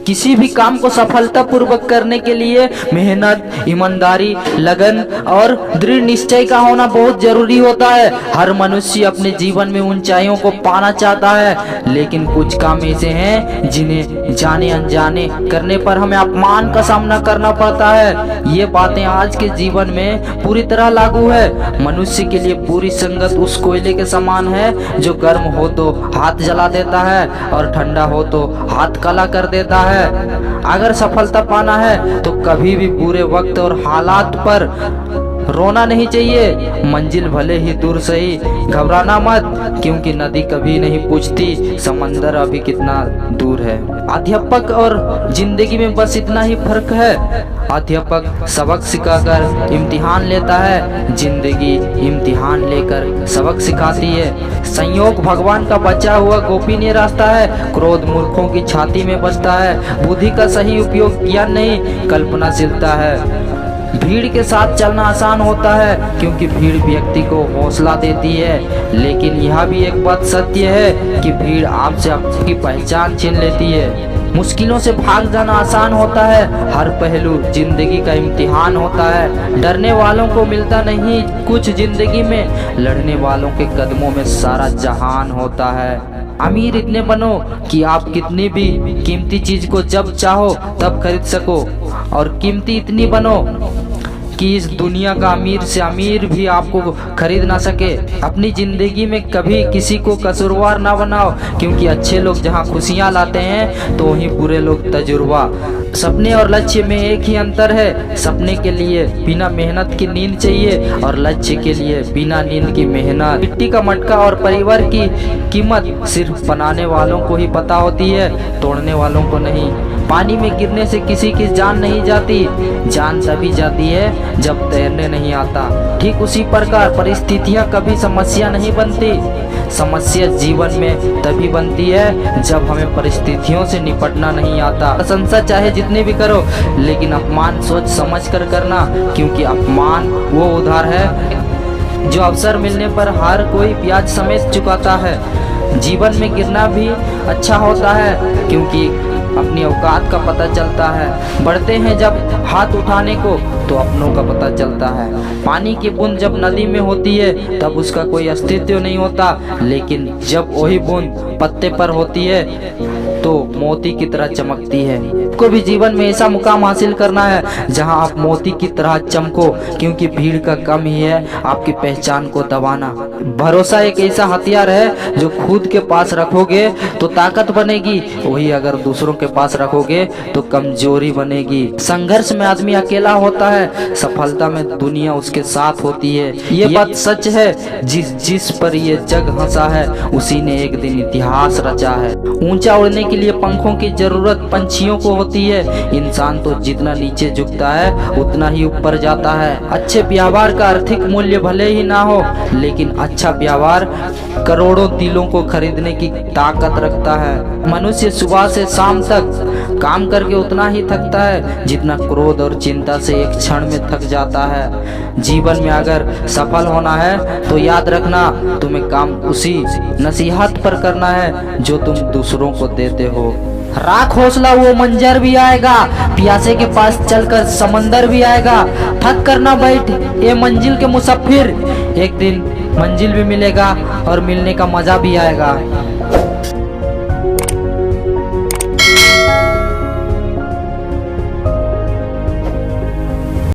किसी भी काम को सफलतापूर्वक करने के लिए मेहनत, ईमानदारी, लगन और दृढ़ निश्चय का होना बहुत जरूरी होता है। हर मनुष्य अपने जीवन में ऊंचाइयों को पाना चाहता है, लेकिन कुछ काम ऐसे हैं जिन्हें जाने अनजाने करने पर हमें अपमान का सामना करना पड़ता है। ये बातें आज के जीवन में पूरी तरह लागू है। मनुष्य के लिए बुरी संगत उस कोयले के समान है जो गर्म हो तो हाथ जला देता है और ठंडा हो तो हाथ काला कर देता है। अगर सफलता पाना है तो कभी भी बुरे वक्त और हालात पर रोना नहीं चाहिए। मंजिल भले ही दूर सही, घबराना मत, क्योंकि नदी कभी नहीं पूछती समंदर अभी कितना दूर है। अध्यापक और जिंदगी में बस इतना ही फर्क है। अध्यापक सबक सिखाकर इम्तिहान लेता है, जिंदगी इम्तिहान लेकर सबक सिखाती है। संयोग भगवान का बचा हुआ गोपनीय रास्ता है। क्रोध मूर्खों की छाती में बसता है। बुद्धि का सही उपयोग ज्ञान नहीं, कल्पनाशीलता है। भीड़ के साथ चलना आसान होता है, क्योंकि भीड़ व्यक्ति को हौसला देती है, लेकिन यह भी एक बात सत्य है कि भीड़ आपसे आपकी पहचान छीन लेती है। मुश्किलों से भाग जाना आसान होता है। हर पहलू जिंदगी का इम्तिहान होता है। डरने वालों को मिलता नहीं कुछ जिंदगी में, लड़ने वालों के कदमों में सारा जहान होता है। अमीर इतने बनो कि आप कितनी भी कीमती चीज को जब चाहो तब खरीद सको, और कीमती इतनी बनो कि इस दुनिया का अमीर से अमीर भी आपको खरीद ना सके। अपनी जिंदगी में कभी किसी को कसूरवार ना बनाओ, क्योंकि अच्छे लोग जहां खुशियां लाते हैं तो वहीं बुरे लोग तजुर्बा। सपने और लक्ष्य में एक ही अंतर है। सपने के लिए बिना मेहनत की नींद चाहिए, और लक्ष्य के लिए बिना नींद की मेहनत। मिट्टी का मटका और परिवार की कीमत सिर्फ बनाने वालों को ही पता होती है, तोड़ने वालों को नहीं। पानी में गिरने से किसी की जान नहीं जाती, जान तभी जाती है जब तैरने नहीं आता। ठीक उसी प्रकार परिस्थितियां कभी समस्या नहीं बनती। समस्या जीवन में तभी बनती है जब हमें परिस्थितियों से निपटना नहीं आता। प्रशंसा चाहे जितनी भी करो, लेकिन अपमान सोच समझ कर करना, क्योंकि अपमान वो उधार है जो अवसर मिलने पर हर कोई ब्याज समेत चुकाता है। जीवन में गिरना भी अच्छा होता है, क्योंकि अपनी औकात का पता चलता है। बढ़ते हैं जब हाथ उठाने को तो अपनों का पता चलता है। पानी की बूंद जब नदी में होती है तब उसका कोई अस्तित्व नहीं होता, लेकिन जब वही बूंद पत्ते पर होती है तो मोती की तरह चमकती है। को भी जीवन में ऐसा मुकाम हासिल करना है जहां आप मोती की तरह चमको, क्योंकि भीड़ का कम ही है आपकी पहचान को दबाना। भरोसा एक ऐसा हथियार है जो खुद के पास रखोगे तो ताकत बनेगी, वही अगर दूसरों के पास रखोगे तो कमजोरी बनेगी। संघर्ष में आदमी अकेला होता है, सफलता में दुनिया उसके साथ होती है। ये बात सच है। जिस पर ये जग हंसा है उसी ने एक दिन इतिहास रचा है। ऊंचा उड़ने के लिए पंखों की जरूरत पंछियों को होती है। इंसान तो जितना नीचे झुकता है उतना ही ऊपर जाता है। अच्छे व्यवहार का आर्थिक मूल्य भले ही ना हो, लेकिन अच्छा व्यवहार करोड़ों दिलों को खरीदने की ताकत रखता है। मनुष्य सुबह से शाम तक काम करके उतना ही थकता है जितना क्रोध और चिंता से एक क्षण में थक जाता है। जीवन में अगर सफल होना है तो याद रखना, तुम्हें काम उसी नसीहत पर करना है जो तुम दूसरों को देते हो। राख हौसला वो मंजर भी आएगा, प्यासे के पास चलकर समंदर भी आएगा। थक कर ना बैठ ये मंजिल के मुसाफिर, एक दिन मंजिल भी मिलेगा और मिलने का मजा भी आएगा।